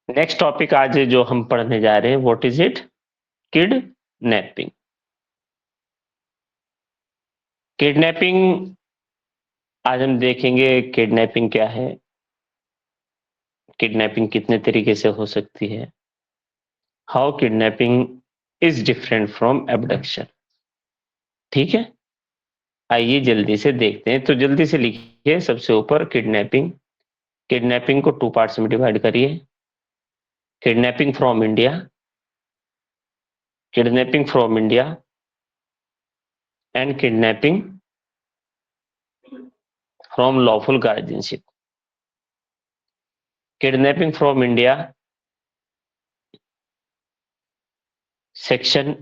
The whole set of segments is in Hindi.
नेक्स्ट टॉपिक आज जो हम पढ़ने जा रहे हैं, what is it? Kidnapping. Kidnapping आज हम देखेंगे किडनैपिंग क्या है, किडनैपिंग कितने तरीके से हो सकती है, how kidnapping is different from abduction. ठीक है, आइए जल्दी से देखते हैं। तो जल्दी से लिखिए सबसे ऊपर किडनैपिंग। किडनैपिंग को टू पार्ट्स में डिवाइड करिए। Kidnapping from India, kidnapping from India and kidnapping from lawful guardianship. Kidnapping from India section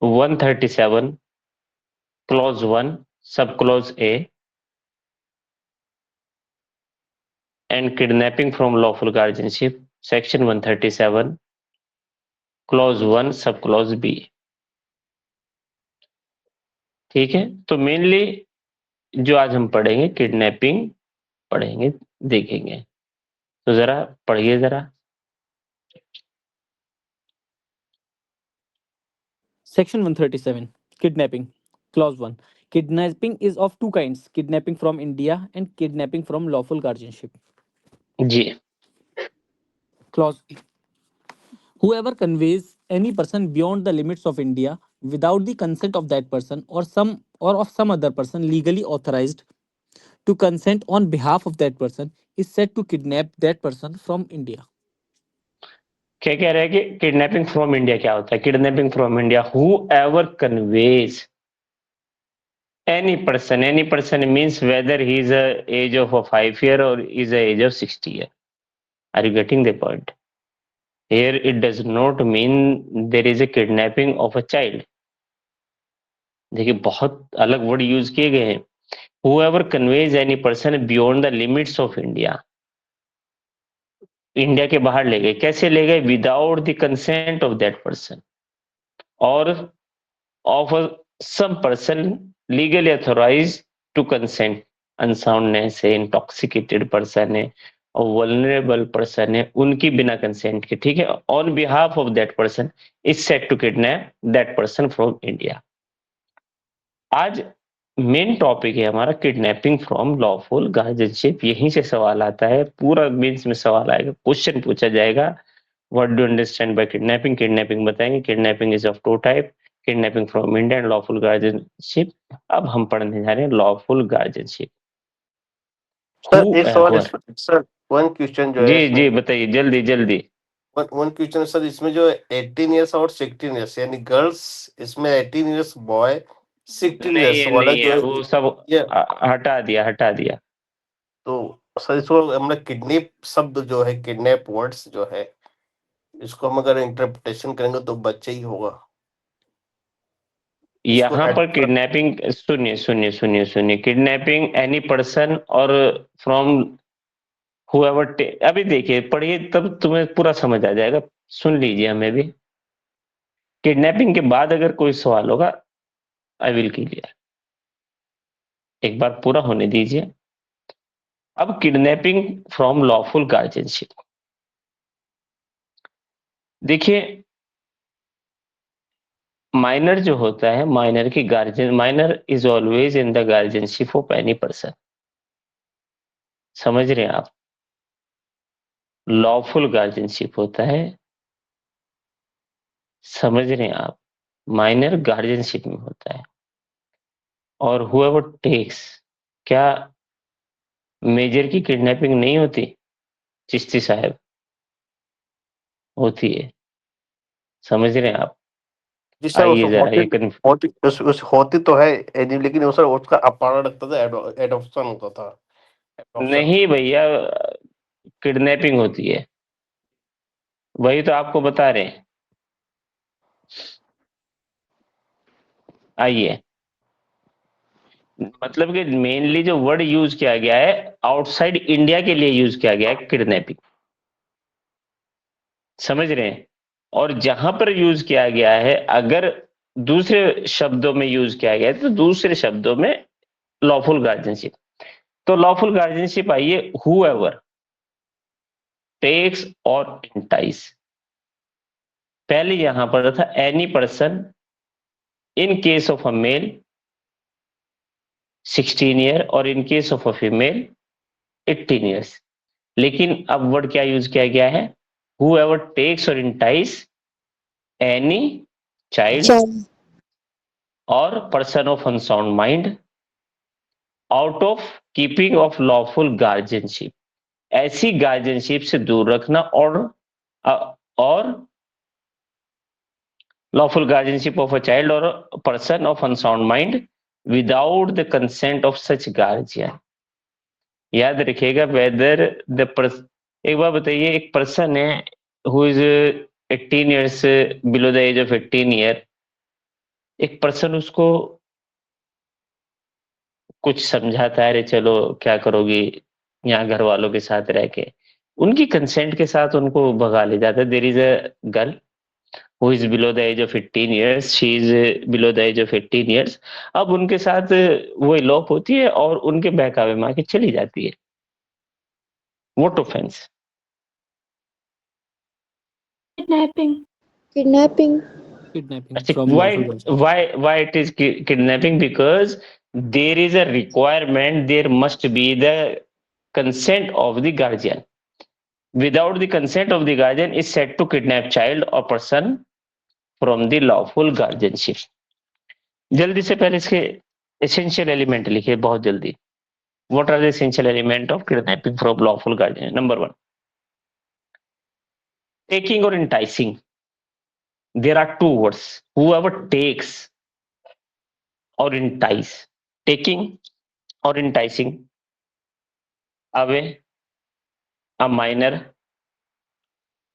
137 clause 1 sub clause A and kidnapping from lawful guardianship section 137 clause 1 sub clause B. ठीक है, तो मेनली जो आज हम पढ़ेंगे किडनैपिंग पढ़ेंगे, देखेंगे। तो जरा पढ़िए जरा। Section 137 Kidnapping Clause 1 Kidnapping is of two kinds, kidnapping from India and kidnapping from lawful guardianship. Ji, Clause A Whoever conveys any person beyond the limits of India without the consent of that person or of some other person legally authorized to consent on behalf of that person is said to kidnap that person from India. क्या कह रहे हैं कि किडनैपिंग फ्रॉम इंडिया क्या होता है? Kidnapping from India, who ever conveys any person means whether he is a age of a 5 year or is a age of 60 year. Are you getting the point? Here it does not mean there is a kidnapping of a child. देखिए बहुत अलग वर्ड यूज किए गए हैं। whoever conveys any person beyond the limits of India, India के बाहर ले गए। कैसे ले गए? Without the consent of that person और of some person legally authorise to consent. Unsoundness है, इंटॉक्सिकेटेड पर्सन है और वल्नरेबल पर्सन है, उनकी बिना कंसेंट के, ठीक है, on behalf of that person is set to kidnap that person from India. आज मेन टॉपिक है हमारा किडनैपिंग फ्रॉम लॉफुल गार्जियनशिप। यहीं से सवाल आता है, पूरा मेंस में सवाल आएगा, क्वेश्चन पूछा जाएगा। What do understand by kidnapping? Kidnapping बताएंगे। Kidnapping is of two type, kidnapping from India and lawful guardianship. अब हम पढ़ने जा रहे हैं लॉफुल गार्जियनशिप। सर एक सवाल सर, वन क्वेश्चन जो है जी बताइए जल्दी जल्दी। वन क्वेश्चन सर, इसमें जो 18 इयर्स और 16 इयर्स यानी गर्ल्स, इसमें 18 इयर्स बॉय 16 इयर्स वाला नहीं जो है, वो सब हटा दिया। तो सर इसको हमने किडनैप शब्द जो है, किडनैप वर्ड्स जो है, इसको हम अगर इंटरप्रिटेशन करेंगे तो बच्चे ही होगा। यहाँ पर किडनैपिंग, सुनिए, किडनैपिंग एनी पर्सन और फ्रॉम हुएवर। अभी देखिए पढ़िए तब तुम्हें पूरा समझ आ जाएगा। सुन लीजिए हमें भी। किडनैपिंग के बाद अगर कोई सवाल होगा आई विल क्लियर, एक बार पूरा होने दीजिए। अब किडनैपिंग फ्रॉम लॉफुल गार्जियनशिप, देखिए माइनर जो होता है, माइनर की guardian, minor is always in the guardianship of any person. समझ रहे हैं आप? लॉफुल गार्जियनशिप होता है, समझ रहे हैं आप? माइनर गार्जियनशिप में होता है। और हुएवर टेक्स, क्या मेजर की किडनैपिंग नहीं होती चिश्ती साहब? होती है, समझ रहे हैं आप? आइए जरा ये होती तो है लेकिन वो सर उसका अपहरण रखता था, एडॉप्शन होता था। नहीं भैया, किडनैपिंग होती है, वही तो आपको बता रहे हैं। आइए, मतलब कि मेनली जो वर्ड यूज किया गया है आउटसाइड इंडिया के लिए यूज किया गया है किडनैपिंग, समझ रहे हैं? और जहां पर यूज किया गया है, अगर दूसरे शब्दों में यूज किया गया है तो दूसरे शब्दों में लॉफुल गार्जियनशिप। तो लॉफुल गार्जियनशिप, आइए हुएवर, टेक्स और इंटाइस। पहले यहां पर था any person in case of a male 16 year और in case of a female 18 years. लेकिन अब वर्ड क्या यूज किया गया है, whoever takes or entice any child or person of unsound mind out of keeping of lawful guardianship, ऐसी गार्जियनशिप से दूर रखना और lawful guardianship of a child or a person of unsound mind without the consent of such guardian। याद रखिएगा वेदर एक बार बताइए, एक पर्सन है who is 18 years below the age of 18 year, एक पर्सन उसको कुछ समझाता है, अरे चलो क्या करोगी यहाँ घर वालों के साथ रह के, उनकी कंसेंट के साथ उनको भगा ले जाता है। There is a girl who is below the age of 18 years, she is below the age of 18 years. अब उनके साथ वो इलोप होती है और उनके बहकावे में आके चली जाती है। What offence? Kidnapping. Kidnapping अच्छा, from lawful guardian. why it is kidnapping? Because there is a requirement, there must be the consent of the guardian. Without the consent of the guardian is said to kidnap child or person from the lawful guardianship। जल्दी से पहले इसके essential element लिखिए, बहुत जल्दी। What are the essential element of kidnapping from lawful guardian? Number 1, taking or enticing। There are two words, whoever takes or entice, taking or enticing away a minor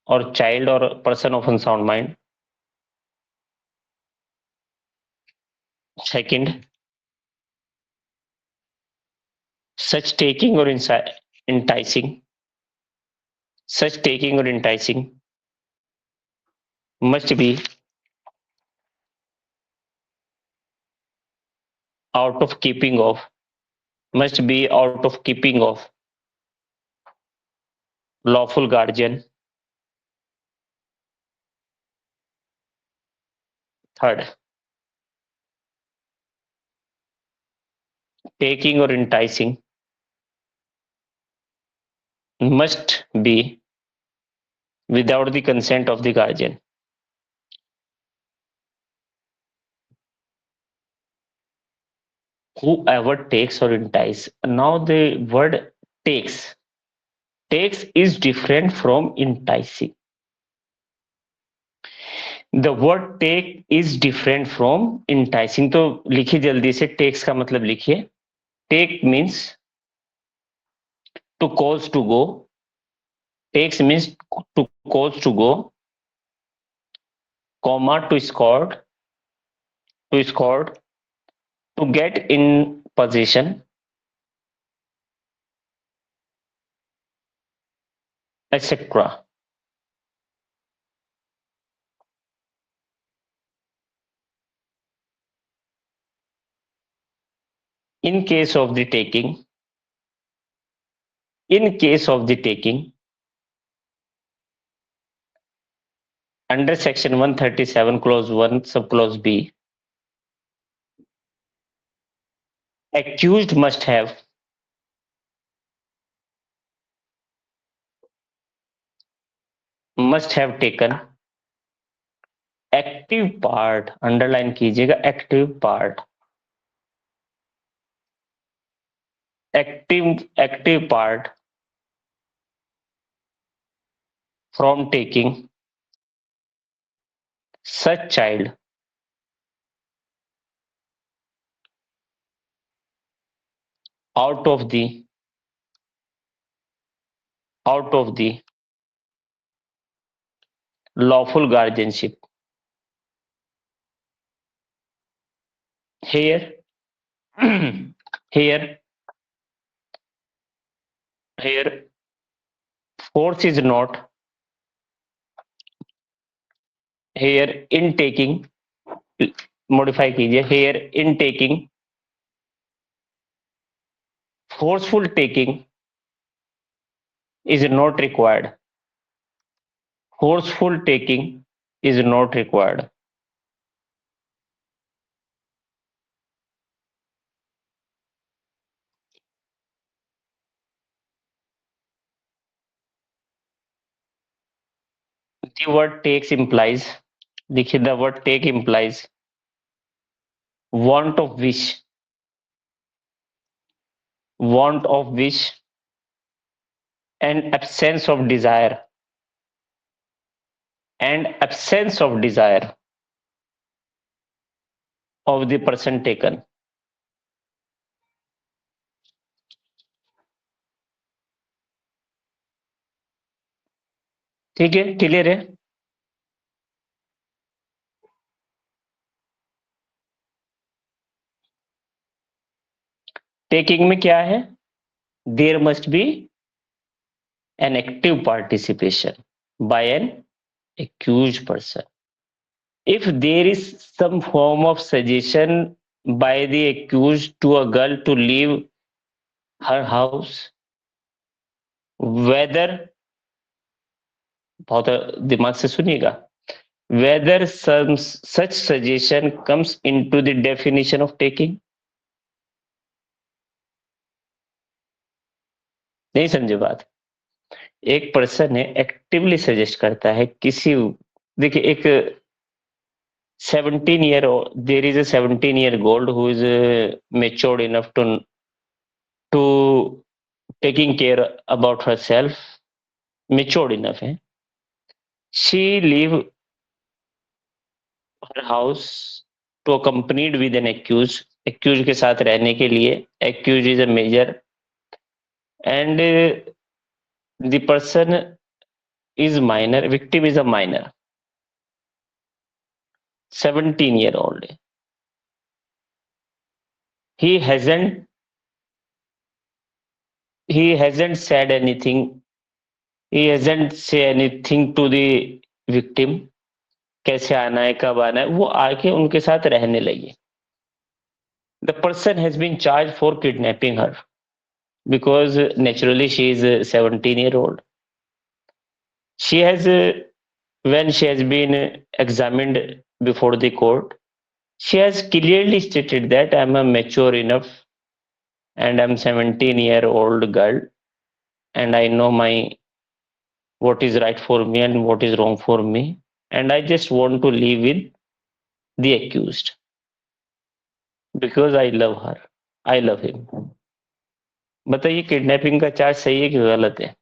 or child or person of unsound mind। Second, such taking or enticing, such taking or enticing must be out of keeping of, must be out of keeping of lawful guardian। Third, taking or enticing must be without the consent of the guardian। Whoever takes or entice, now the word takes is different from enticing। The word take is different from enticing। तो लिखिए जल्दी से, takes का मतलब लिखिए। take means to cause to go, takes means to cause to go, comma to escort, to get in possession, etc। In case of the taking, in case of the taking, under section 137 clause 1 subclause B, accused must have taken active part, underline कीजिएगा active part, active part from taking such child out of the lawful guardianship। Here here force is not, here in taking, modify कीजिए, here in taking, forceful taking is not required। forceful taking is not required. The word takes implies, देखिए the word take implies want of wish and absence of desire of the person taken. ठीक है, क्लियर है? टेकिंग में क्या है? There must be an active participation by an accused person. If there is some form of suggestion by the accused to a girl to leave her house, whether, बहुत दिमाग से सुनिएगा, whether some such suggestion comes into the definition of taking. नहीं समझे बात? एक पर्सन है एक्टिवली सजेस्ट करता है किसी, देखिए एक 17 year old, there is a 17 year old who is matured enough to taking care about herself, matured enough है. She leave her house to accompanied with an accused के साथ रहने के लिए. Accused is a major and the person is minor, victim is a minor, 17 year old. He hasn't said anything, he hasn't said anything to the victim कैसे आना है, कब आना है, वो आके उनके साथ रहने लगी. The person has been charged for kidnapping her because naturally she is a 17 year old. She has when she has been examined before the court, she has clearly stated that I'm a mature enough and I'm 17 year old girl and I know what is right for me and what is wrong for me, and I just want to live with the accused because I love her, I love him. बताइए किडनैपिंग का चार्ज सही है कि गलत है?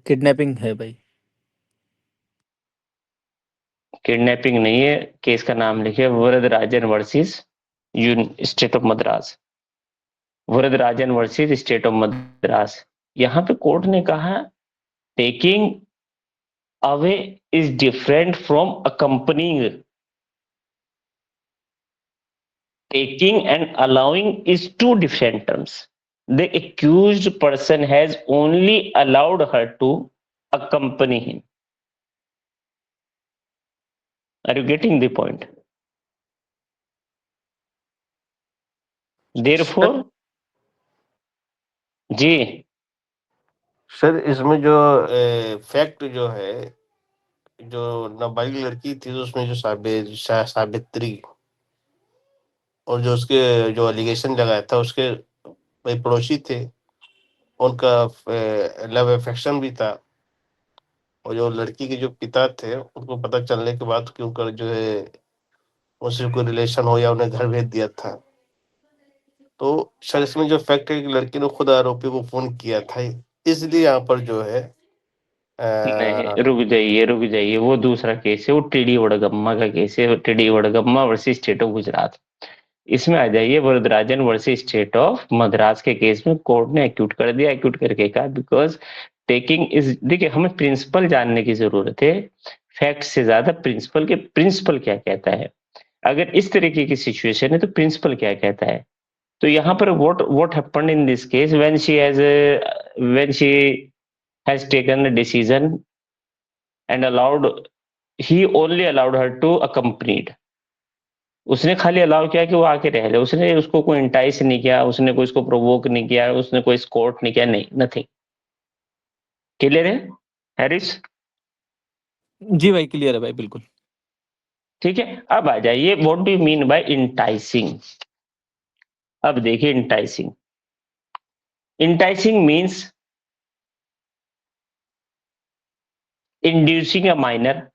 किडनैपिंग है भाई. किडनैपिंग नहीं है, केस का नाम लिखिए Varadarajan versus state of Madras. Varadarajan versus state of Madras. यहाँ पे कोर्ट ने कहा taking away is different from accompanying. Taking and allowing is two different terms. The accused person has only allowed her to accompany him. Are you getting the point? Therefore, जी सर इसमें जो फैक्ट जो है, जो नाबालिग लड़की थी उसमें जो साबित्री और जो उसके जो एलिगेशन लगाया था उसके भाई पड़ोसी थे, उनका लव अफेक्शन भी था, और जो लड़की के जो पिता थे उनको पता चलने के बाद कि उनका जो है उनसे कोई रिलेशन हो या उन्हें घर भेज दिया था. तो सर इसमें जो फैक्ट है कि लड़की ने खुद आरोपी को फोन किया था, इसलिए यहाँ पर जो है नहीं, रुक जाइए, वो दूसरा केस है, वो टीडी वडगम्मा का केस है, T D Vadgama versus state of Gujarat. इसमें आ जाइए Varadarajan versus state of Madras के केस में कोर्ट ने एक्यूट कर दिया. एक्यूट करके कहा बिकॉज टेकिंग इज, देखिए हमें प्रिंसिपल जानने की जरूरत है, फैक्ट से ज्यादा प्रिंसिपल क्या कहता है. अगर इस तरीके की सिचुएशन है तो प्रिंसिपल क्या कहता है. तो यहाँ पर what happened in this case when she has taken a decision and he only allowed her to accompanied. उसने खाली अलाउ किया कि वो आके रह ले, उसने उसको कोई इंटाइस नहीं किया, उसने कोई इसको प्रोवोक नहीं किया, उसने कोई स्कॉट नहीं किया, नहीं, नथिंग. क्लियर है हैरिस? जी भाई क्लियर है भाई बिल्कुल। ठीक है, अब आ जाइए what do you mean by enticing. अब देखिए enticing, enticing means inducing a minor.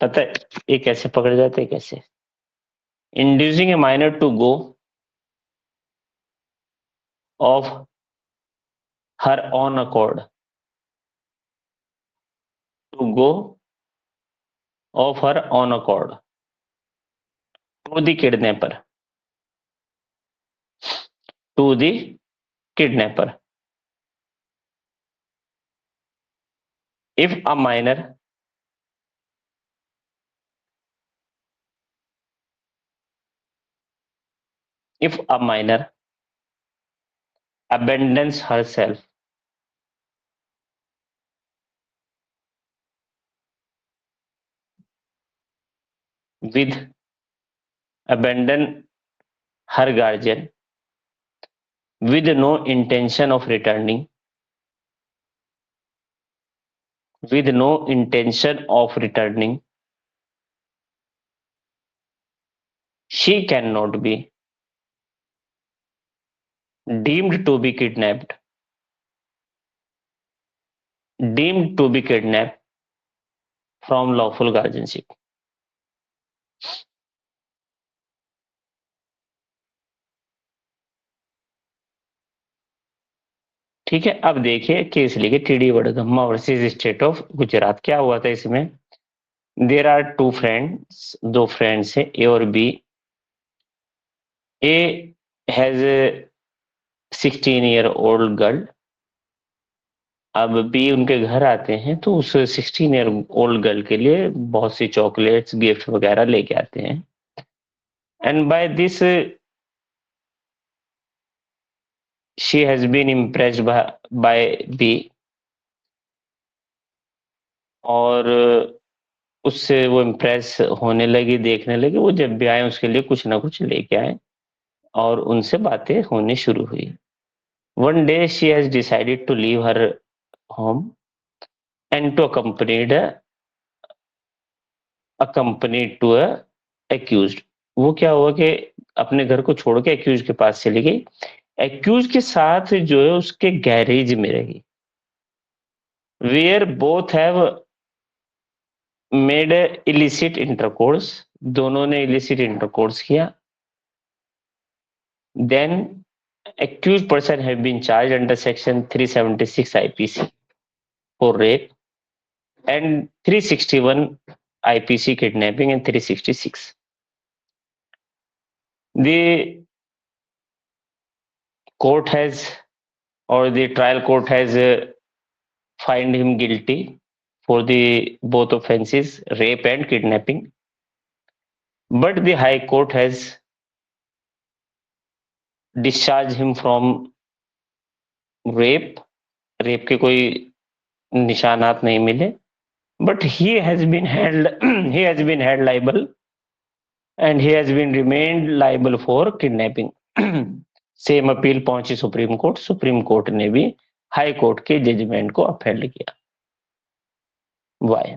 पता है ये कैसे पकड़ जाते हैं, कैसे? Inducing a minor to go off her on accord, to go off her on accord to the kidnapper, to the kidnapper. If a minor if a minor abandons herself with abandon her guardian with no intention of returning, with no intention of returning, she cannot be deemed to be kidnapped, deemed to be kidnapped from lawful guardianship। ठीक है, अब देखिए केस लिखे T D Vadgama versus state of Gujarat. क्या हुआ था इसमें? देर आर टू फ्रेंड्स, दो फ्रेंड्स है ए और B. A has 16-year-old girl. अब बी उनके घर आते हैं तो उस 16-year-old गर्ल के लिए बहुत सी चॉकलेट्स गिफ्ट वगैरह लेके आते हैं। And by this she has been impressed by B, और उससे वो इम्प्रेस होने लगी, देखने लगी। वो जब भी आए उसके लिए कुछ ना कुछ लेके आए और उनसे बातें होनी शुरू हुई। One day she has decided to leave her home and to accompanied to a accused. वो क्या हुआ कि अपने घर को छोड़ के एक्यूज के पास चली गई। एक्यूज के साथ जो है उसके गैरेज में रही, where both have made illicit intercourse, दोनों ने इलिसिट इंटरकोर्स किया। Then accused person have been charged under section 376 IPC for rape and 361 IPC kidnapping and 366. The court has, or the trial court has fined him guilty for the both offenses, rape and kidnapping. But the High Court has discharged him from rape. Rape के कोई निशानात नहीं मिले, but he has been held he has been held liable and he has been remained liable for kidnapping। Same appeal पहुंची सुप्रीम कोर्ट, सुप्रीम कोर्ट ने भी हाई कोर्ट के जजमेंट को अपहेल्ड किया। वाई?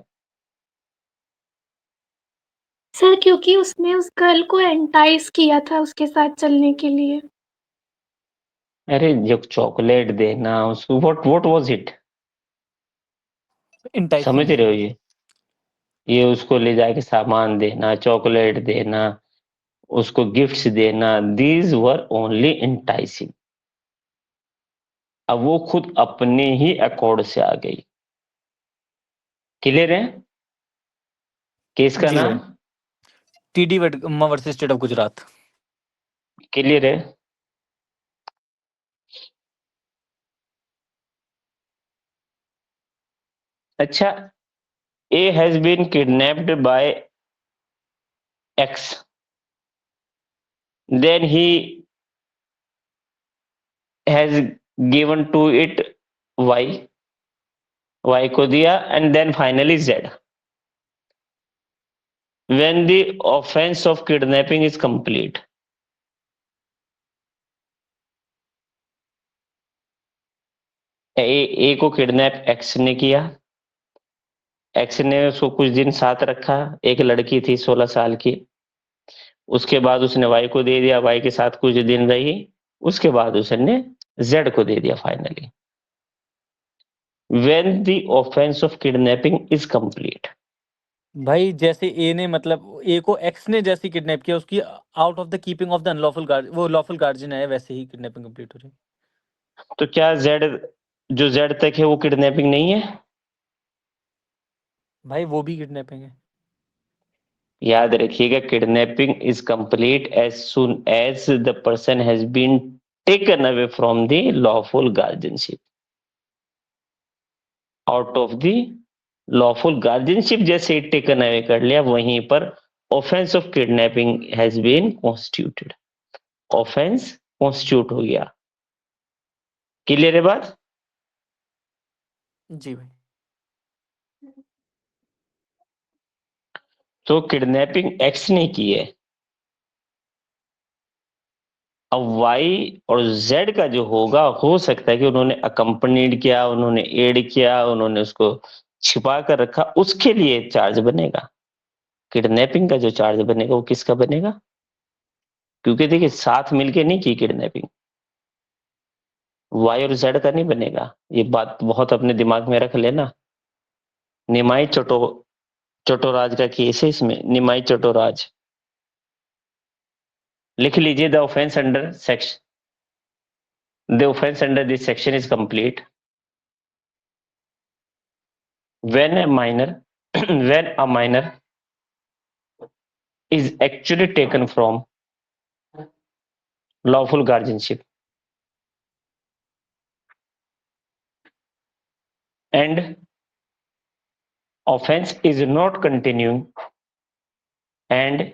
सर क्योंकि उसने उस गर्ल को एंटाइस किया था उसके साथ चलने के लिए। अरे जो चॉकलेट देना उसको, व्हाट वाज इट? समझ इंटाइसिंग। रहे हो? ये उसको ले जाके सामान देना, चॉकलेट देना, उसको गिफ्ट्स देना, दीज वर ओनली इंटाइसिंग। अब वो खुद अपने ही अकॉर्ड से आ गई। क्लियर है केस का जी भाई। नाम? T D Vadgama versus state of Gujarat. Clear है? अच्छा, A has been kidnapped by X, then he has given to it Y, Y को दिया, and then finally Z. When the offence of kidnapping is complete, A को किडनैप एक्स ने किया, एक्स ने उसको कुछ दिन साथ रखा, एक लड़की थी 16 साल की, उसके बाद उसने वाई को दे दिया, वाई के साथ कुछ दिन रही, उसके बाद उसने जेड को दे दिया finally. When the offence of kidnapping is complete, भाई जैसे ए ने मतलब ए को एक्स ने जैसे किडनैप किया, उसकी out of the keeping of the unlawful guard, वो लॉफुल गार्जियन है, वैसे ही किडनैपिंग कंप्लीट हो रही है। तो क्या जेड, जो जेड तक है वो किडनैपिंग नहीं है? भाई वो भी किडनैपिंग है। याद रखिएगा, kidnapping is complete as soon as the person has been taken away from the lawful guardianship. Out of the lawful guardianship जैसे ही टेकन अवे कर लिया, वहीं पर offence of kidnapping has been constituted, offence constitute हो गया। क्लियर है बात? जी भाई। तो किडनैपिंग एक्स ने की है, अब वाई और जेड का जो होगा, हो सकता है कि उन्होंने अकम्पनीड किया, उन्होंने एड किया, उन्होंने उसको छिपा कर रखा, उसके लिए चार्ज बनेगा। किडनैपिंग का जो चार्ज बनेगा वो किसका बनेगा? क्योंकि देखिए साथ मिलके नहीं की किडनैपिंग, वाई और जेड का नहीं बनेगा। ये बात बहुत अपने दिमाग में रख लेना। निमाई चटोराज का केस है, इसमें निमाई चटोराज लिख लीजिए। The offence under section, the offence under this section is complete when a minor when a minor is actually taken from lawful guardianship and offense is not continuing, and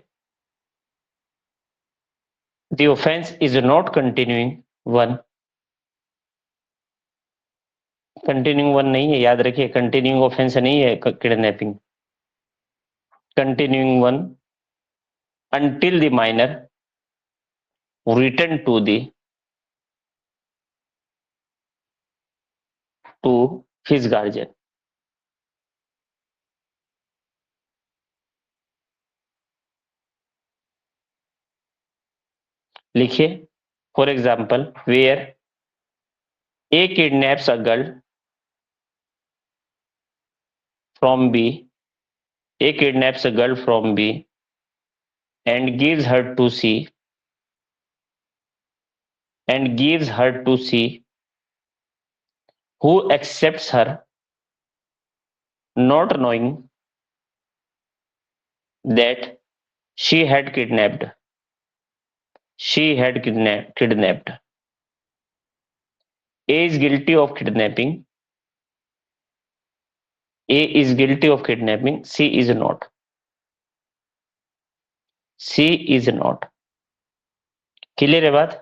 the offense is not continuing one, continuing one नहीं है, याद रखिए, कंटिन्यूइंग ऑफेंस नहीं है kidnapping, continuing one until the minor return to his guardian। लिखिए, for example where A kidnaps a girl from B, A kidnaps a girl from B and gives her to C, who accepts her, not knowing that she had kidnapped. Kidnapped. A is guilty of kidnapping. A is guilty of kidnapping. C is not. C is not. Clear है बात?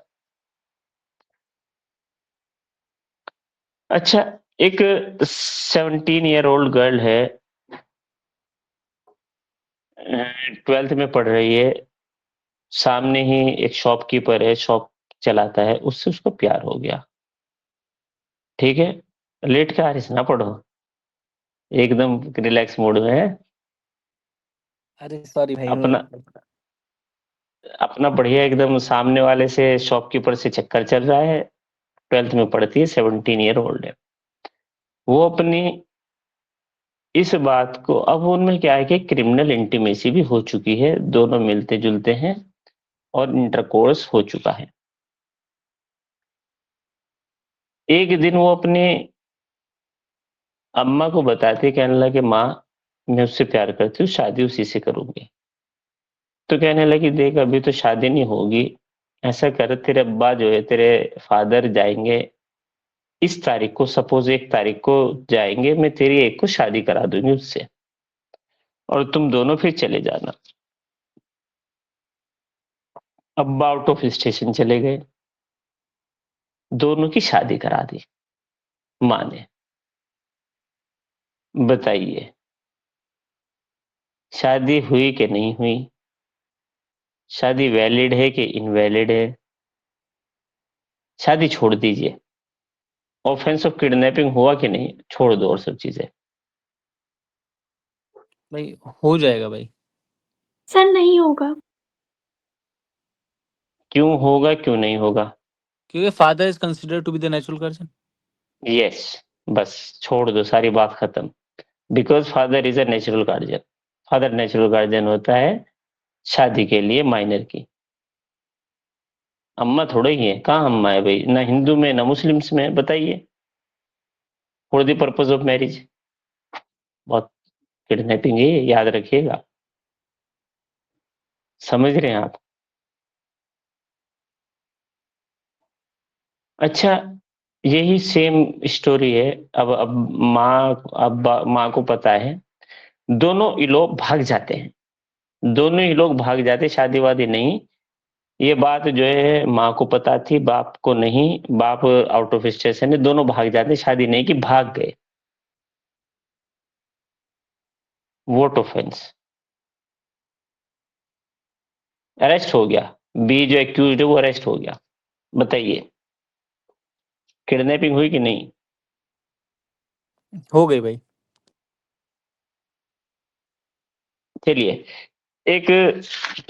अच्छा, एक 17-year-old गर्ल है, 12th में पढ़ रही है, सामने ही एक शॉपकीपर है, शॉप चलाता है, उससे उसको प्यार हो गया। ठीक है, लेट के आरिस ना पढ़ो, एकदम रिलैक्स मूड में है, अरे सॉरी भाई। अपना अपना बढ़िया एकदम, सामने वाले से शॉपकीपर से चक्कर चल रहा है, 12th में पढ़ती है, 17-year-old है। वो अपनी इस बात को, अब उनमें क्या है कि क्रिमिनल इंटीमेसी भी हो चुकी है, दोनों मिलते जुलते हैं और इंटरकोर्स हो चुका है। एक दिन वो अपने अम्मा को बताती है, कहने लगे माँ मैं उससे प्यार करती हूँ, शादी उसी से करूंगी। तो कहने लगी देख अभी तो शादी नहीं होगी, ऐसा कर तेरे अब्बा जो है, तेरे फादर जाएंगे इस तारीख को, सपोज 1 तारीख को जाएंगे, मैं तेरी 1 को शादी करा दूंगी उससे, और तुम दोनों फिर चले जाना। अब्बा आउट ऑफ स्टेशन चले गए, दोनों की शादी करा दी माँ ने। बताइए शादी हुई कि नहीं हुई? शादी वैलिड है कि इनवैलिड है? शादी छोड़ दीजिए, ऑफेंस ऑफ किडनैपिंग हुआ कि नहीं, छोड़ दो और सब चीजें। भाई हो जाएगा भाई। सर नहीं होगा। क्यों होगा, क्यों नहीं होगा? क्योंकि father is considered to be the natural guardian. Yes, बस छोड़ दो, सारी बात खत्म। Because father is a natural guardian. Father natural guardian होता है शादी के लिए माइनर की। अम्मा थोड़े ही है, कहाँ अम्मा है भाई? ना हिंदू में ना मुस्लिम्स में, बताइए। For the purpose of marriage. बहुत किडनैपिंग है ये, याद रखिएगा। समझ रहे हैं आप? अच्छा, यही सेम स्टोरी है। अब माँ, अब माँ को पता है, दोनों ही लोग भाग जाते हैं। दोनों ही लोग भाग जाते, शादी वादी नहीं। ये बात जो है माँ को पता थी, बाप को नहीं। बाप आउट ऑफ स्टेशन है, दोनों भाग जाते, शादी नहीं की, भाग गए। वोट ऑफेंस, अरेस्ट हो गया। बी जो एक्यूज है वो अरेस्ट हो गया। बताइए, किडनैपिंग हुई कि नहीं? हो गई भाई। चलिए, एक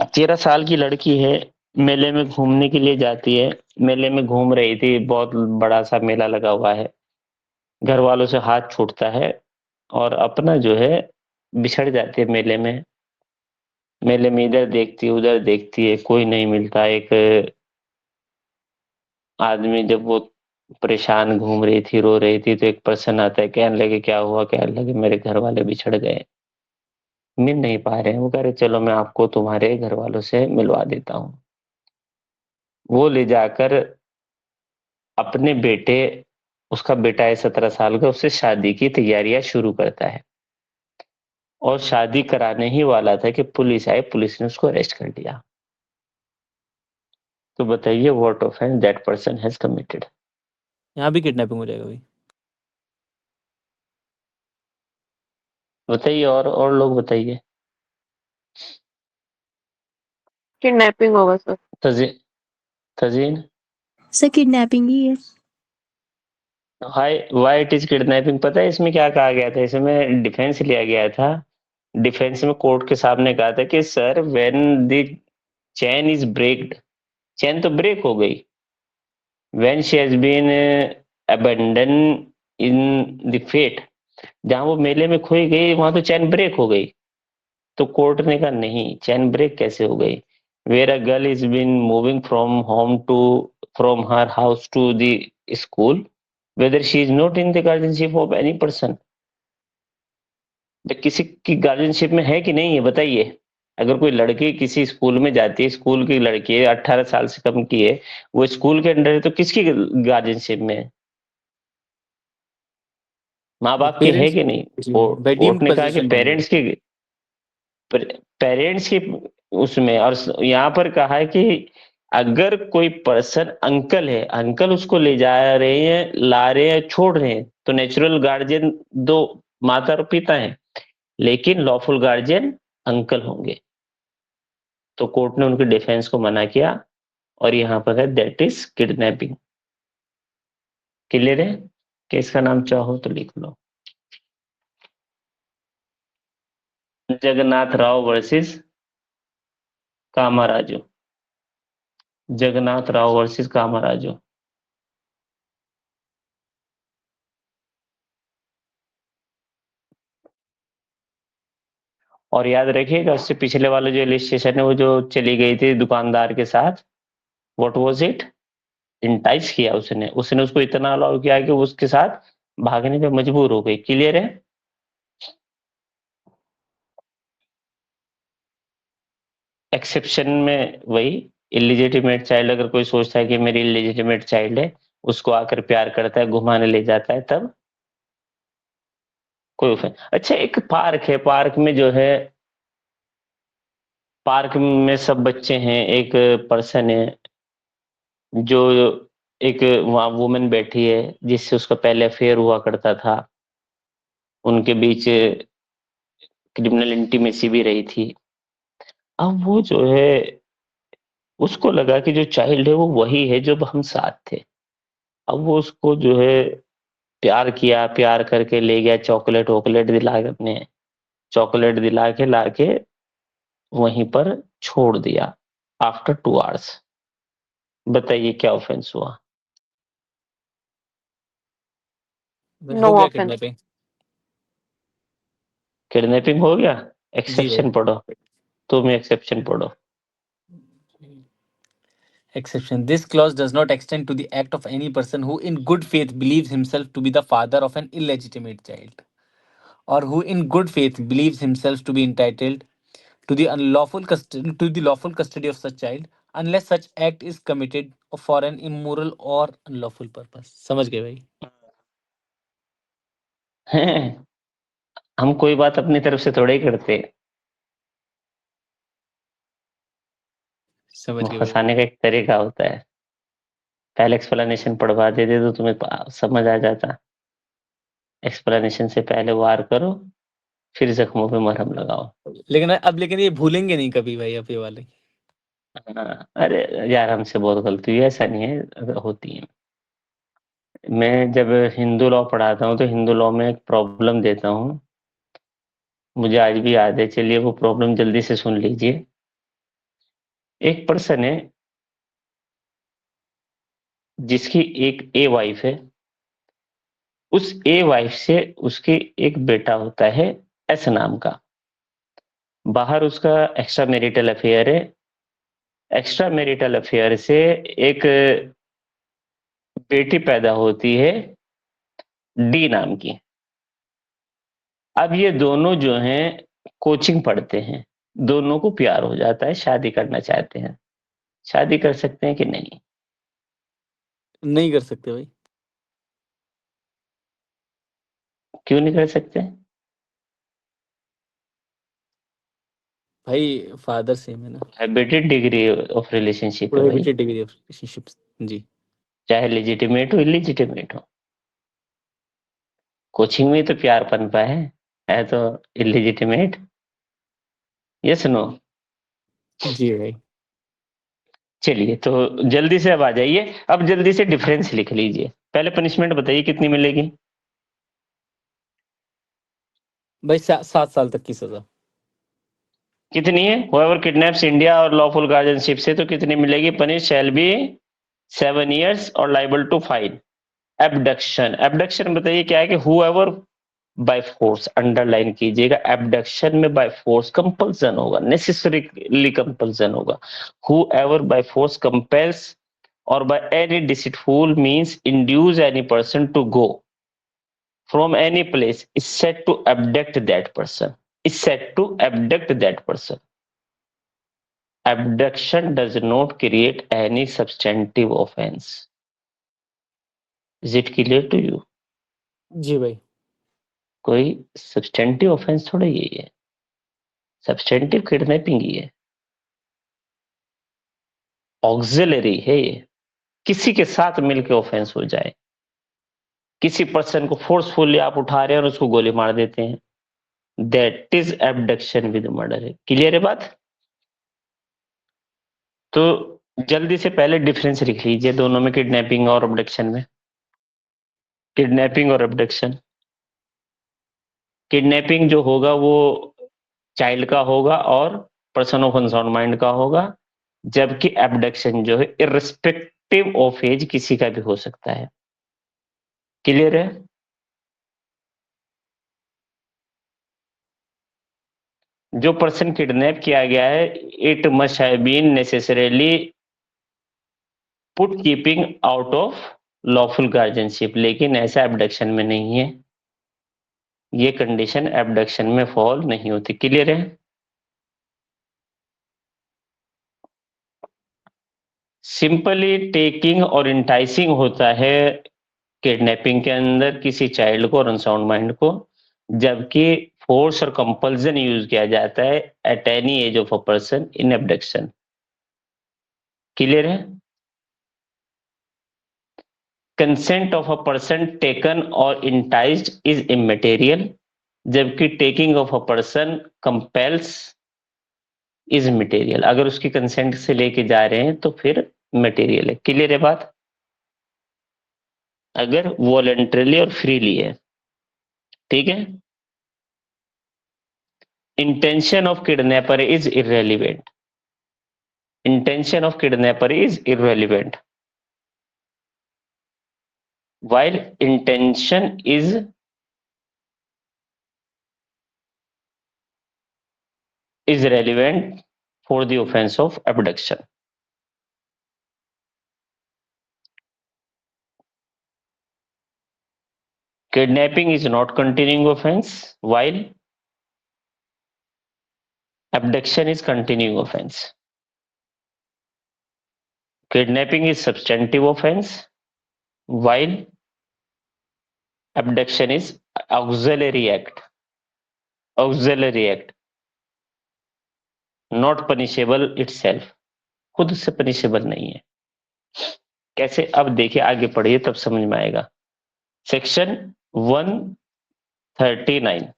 13 साल की लड़की है, मेले में घूमने के लिए जाती है। मेले में घूम रही थी, बहुत बड़ा सा मेला लगा हुआ है। घर वालों से हाथ छूटता है और अपना जो है बिछड़ जाती है मेले में। मेले में इधर देखती है उधर देखती है, कोई नहीं मिलता। एक आदमी, जब वो परेशान घूम रही थी, रो रही थी, तो एक पर्सन आता है, कहने लगे क्या हुआ? कहने लगे मेरे घर वाले बिछड़ गए, मिल नहीं पा रहे हैं। वो कह रहे चलो मैं आपको तुम्हारे घर वालों से मिलवा देता हूँ। वो ले जाकर अपने बेटे, उसका बेटा है 17 साल का, उससे शादी की तैयारियां शुरू करता है। और शादी कराने ही वाला था कि पुलिस आई, पुलिस ने उसको अरेस्ट कर लिया। तो बताइए, what offence that person has committed? यहाँ भी किडनैपिंग हो जाएगा भाई। बताइए, और लोग बताइए। किडनैपिंग होगा सर। तजी तजीन, सर किडनैपिंग ही है। हाय, व्हाई इट इज किडनैपिंग? पता है इसमें क्या कहा गया था? इसमें डिफेंस लिया गया था। डिफेंस में कोर्ट के सामने कहा था कि sir, when the chain is breaked, chain तो ब्रेक हो गई। When she has been abandon in the fete, जहां वो मेले में खोई गई, वहां तो चैन ब्रेक हो गई। तो कोर्ट ने कहा नहीं, चैन ब्रेक कैसे हो गई? Where a girl is been moving from home to, from her house to the school, whether she is not in the guardianship of any person. किसी की गार्जियनशिप में है कि नहीं है, बताइए। अगर कोई लड़की किसी स्कूल में जाती है, स्कूल की लड़की है, 18 साल से कम की है, वो स्कूल के अंडर है, तो किसकी गार्जियनशिप में है? माँ बाप की है पेरेंट्स कि नहीं? भाई कोर्ट डीम्ड ने कहा कि पोजीशन होंगे। पेरेंट्स की, पेरेंट्स की उसमें। और यहाँ पर कहा है कि अगर कोई पर्सन अंकल है, अंकल उसको ले जा रहे हैं, ला रहे हैं, छोड़ रहे हैं, तो नेचुरल गार्जियन दो माता और पिता हैं, लेकिन लॉफुल गार्जियन अंकल होंगे। तो कोर्ट ने उनके डिफेंस को मना किया, और यहाँ पर है दैट इज किडनैपिंग। क्लियर है? केस का नाम चाहो तो लिख लो, जगन्नाथ राव वर्सेस कामाराजू। जगन्नाथ राव वर्सेस कामाराजू। और याद रखिएगा, उससे पिछले वाला जो इलिस्ट्रेशन है, वो जो चली गई थी दुकानदार के साथ, व्हाट वाज इट? इंटाइस किया उसने, उसने उसको इतना अलाउ किया कि वो उसके साथ भागने पे मजबूर हो गई। क्लियर है? एक्सेप्शन में वही, इलिजिटिमेट चाइल्ड, अगर कोई सोचता है कि मेरी इलिजिटिमेट चाइल्ड है, उसको आकर प्यार करता है, घुमाने ले जाता है, तब कोई ऑफेंस। अच्छा, एक पार्क है, पार्क में जो है, पार्क में सब बच्चे हैं, एक पर्सन है जो, एक वहां वुमेन बैठी है जिससे उसका पहले अफेयर हुआ करता था, उनके बीच क्रिमिनल इंटीमेसी भी रही थी। अब वो जो है, उसको लगा कि जो चाइल्ड है वो वही है जो हम साथ थे। अब वो उसको जो है प्यार किया, प्यार करके ले गया, चॉकलेट वॉकलेट दिला के अपने चॉकलेट दिला के लाके वहीं पर छोड़ दिया आफ्टर 2 आवर्स। बताइए क्या ऑफेंस हुआ? भाई No हो गया offense. किडनैपिंग। किडनैपिंग हो गया? जी एक्सेप्शन भाई। पढ़ो, तुम एक्सेप्शन पढ़ो। Exception. This clause does not extend to the act of any person who, in good faith, believes himself to be the father of an illegitimate child, or who, in good faith, believes himself to be entitled to the lawful custody of such child, unless such act is committed for an immoral or unlawful purpose. समझ गए भाई? हैं, हम कोई बात अपनी तरफ से थोड़ा ही करते, समझ गए भाई। फंसाने का एक तरीका होता है। पहले एक्सप्लेनेशन पढ़वा देते तो तुम्हें समझ आ जाता। एक्सप्लेनेशन से पहले वार करो, फिर जख्मों पे मरहम लगाओ। लेकिन ये भूलेंगे नहीं कभी भाई, अब ये वाले। हाँ, अरे यार हमसे बहुत गलती हुई, ऐसा नहीं है, होती है। मैं जब हिंदू लॉ पढ़ाता हूँ तो हिंदू लॉ में एक प्रॉब्लम देता हूँ, मुझे आज भी याद है। चलिए वो प्रॉब्लम जल्दी से सुन लीजिए। एक पर्सन है जिसकी एक ए वाइफ है, उस ए वाइफ से उसके एक बेटा होता है एस नाम का। बाहर उसका एक्स्ट्रा मैरिटल अफेयर है। एक्स्ट्रा मैरिटल अफेयर से एक बेटी पैदा होती है डी नाम की। अब ये दोनों जो हैं कोचिंग पढ़ते हैं, दोनों को प्यार हो जाता है, शादी करना चाहते हैं। शादी कर सकते हैं कि नहीं? नहीं कर सकते भाई। क्यों नहीं कर सकते? भाई फादर सेम है ना। प्रोहिबिटेड डिग्री ऑफ रिलेशनशिप है भाई, प्रोहिबिटेड डिग्री ऑफ रिलेशनशिप्स। जी। चाहे लेजिटिमेट हो इलिजिटिमेट हो। कोचिंग में तो प्यार पनपा है तो इलिजिटिमेट। Yes no? जी भाई। चलिए तो जल्दी से अब आ जाइए, अब जल्दी से डिफरेंस लिख लीजिए। पहले पनिशमेंट बताइए कितनी मिलेगी? भाई 7 साल तक की सजा। कितनी है? whoever kidnaps इंडिया और लॉफुल गार्जियनशिप से तो कितनी मिलेगी? पनिश शैल बी 7 years और liable to fine. Abduction, abduction बताइए क्या है? कि whoever बाय फोर्स, अंडरलाइन कीजिएगा, एबडक्शन में बाय फोर्स कंपल्सन होगा, नेसेसरीली कंपल्सन होगा। whoever by force compels or by any deceitful means induce any person to go from any place is said to abduct that person, is said to abduct that person. Abduction does not create any substantive offense. Is it clear to you? जी भाई। कोई सब्सटेंटिव ऑफेंस थोड़ा यही है, सब्सटेंटिव किडनैपिंग ही है, ऑक्सिलरी है ये। किसी के साथ मिलकर ऑफेंस हो जाए, किसी पर्सन को फोर्सफुली आप उठा रहे हैं और उसको गोली मार देते हैं, that is abduction with murder. है क्लियर है बात? तो जल्दी से पहले डिफरेंस लिख लीजिए दोनों में, किडनैपिंग और अबडक्शन में। किडनैपिंग और अबडक्शन, किडनैपिंग जो होगा वो चाइल्ड का होगा और पर्सन ऑफ अनसाउंड माइंड का होगा, जबकि एबडक्शन जो है इररिस्पेक्टिव ऑफ एज किसी का भी हो सकता है। क्लियर है? जो पर्सन किडनैप किया गया है, it must have been necessarily put keeping out of lawful guardianship, लेकिन ऐसा एबडक्शन में नहीं है। ये कंडीशन एबडक्शन में फॉल नहीं होती। क्लियर है? सिंपली टेकिंग और इंटाइसिंग होता है किडनैपिंग के अंदर किसी चाइल्ड को और अनसाउंड माइंड को, जबकि फोर्स और कंपल्सन यूज किया जाता है at any age of a person in abduction. Clear है? Consent of a person taken और इंटाइज्ड इज इमेटेरियल, जबकि taking of a person compels is material. अगर उसकी कंसेंट से लेके जा रहे हैं तो फिर मटेरियल है। क्लियर है बात? अगर वॉलंटरली और फ्रीली है, ठीक है। intention of kidnapper is irrelevant. Intention of kidnapper is irrelevant. While intention is relevant for the offense of abduction. Kidnapping is not continuing offense, while abduction is continuing offense. Kidnapping is substantive offense, while abduction is auxiliary act. Auxiliary act, not punishable itself. खुद से पनिशेबल नहीं है. कैसे? अब देखिए, आगे पढ़िए तब समझ में आएगा. सेक्शन 139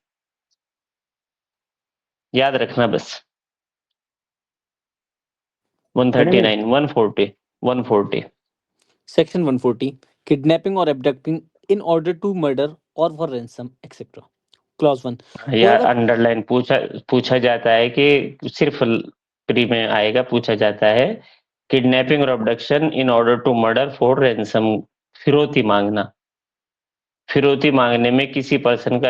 याद रखना बस. 139, 140, 140. Section 140. Kidnapping or abducting in order to murder or for ransom, etc. Clause 1. या Whoever- अंडरलाइन पूछा जाता है कि सिर्फ प्री में आएगा. पूछा जाता है किडनैपिंग और abduction in order to murder for ransom. फिरौती मांगना. फिरौती मांगने में किसी पर्सन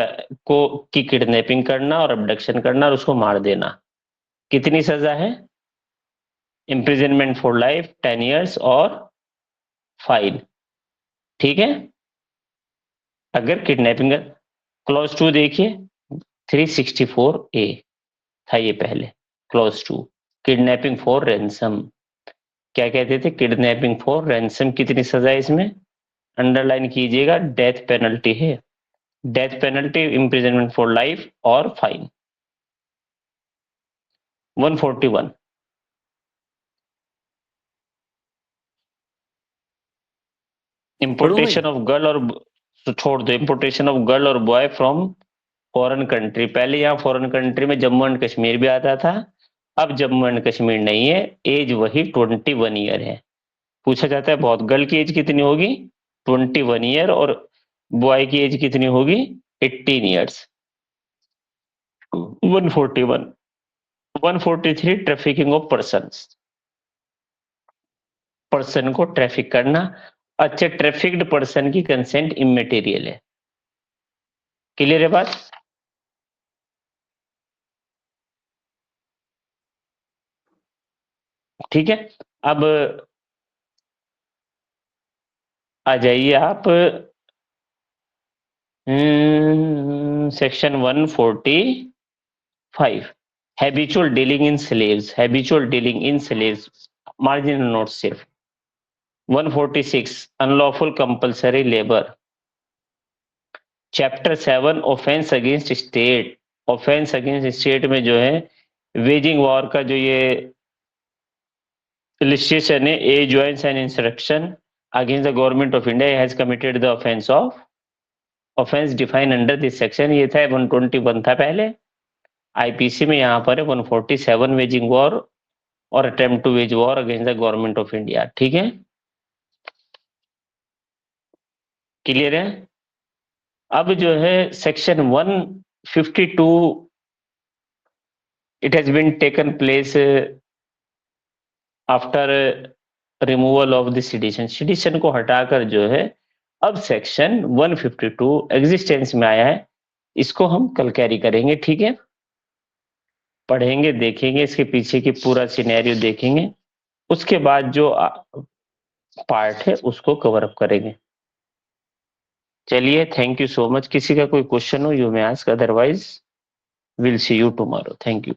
की किडनैपिंग करना और अबडक्शन करना और उसको मार देना. कितनी सजा है? इम्प्रिजनमेंट फॉर लाइफ, 10 years और फाइन. ठीक है. अगर किडनैपिंग. क्लॉज 2 देखिए, 364A था ये पहले. Clause 2 kidnapping for ransom. क्या कहते थे? Kidnapping for ransom. कितनी सजा है इसमें? अंडरलाइन कीजिएगा, डेथ पेनल्टी है. Death penalty, imprisonment for life और फाइन. 141 इंपोर्टेशन ऑफ गर्ल और छोड़ दो. इंपोर्टेशन ऑफ गर्ल और बॉय फ्रॉम फॉरेन कंट्री. पहले यहाँ फॉरेन कंट्री में जम्मू एंड कश्मीर भी आता था. अब जम्मू एंड कश्मीर नहीं है. एज वही 21 ईयर है. पूछा जाता है बहुत. गर्ल की एज कितनी होगी? 21 ईयर. और बॉय की एज कितनी होगी? 18 years. 141. 143 trafficking of persons. Person को ट्रैफिक करना. अच्छा, ट्रैफिक्ड पर्सन की कंसेंट इमेटेरियल है. क्लियर है बात? ठीक है. अब आ जाइए आप section 145 habitual dealing in slaves. Habitual dealing in slaves marginal note सिर्फ. 146 unlawful compulsory labour. Chapter 7 offence against state. Offence against state में जो है वेजिंग वॉर का जो ये illustration है, A joins an insurrection against the government of India has committed the offense defined under this section. ये था 121 था पहले. आईपीसी में यहाँ पर है 147 वेजिंग वॉर और attempt to wage war against the government of India. ठीक है. क्लियर है? अब जो है section 152 it has been taken place after removal of the sedition. Sedition को हटाकर जो है अब सेक्शन 152 एग्जिस्टेंस में आया है. इसको हम कल कैरी करेंगे. ठीक है. पढ़ेंगे, देखेंगे, इसके पीछे की पूरा सिनेरियो देखेंगे. उसके बाद जो पार्ट है उसको कवर अप करेंगे. चलिए, थैंक यू सो मच. किसी का कोई क्वेश्चन हो you may ask, otherwise will see you tomorrow. Thank you.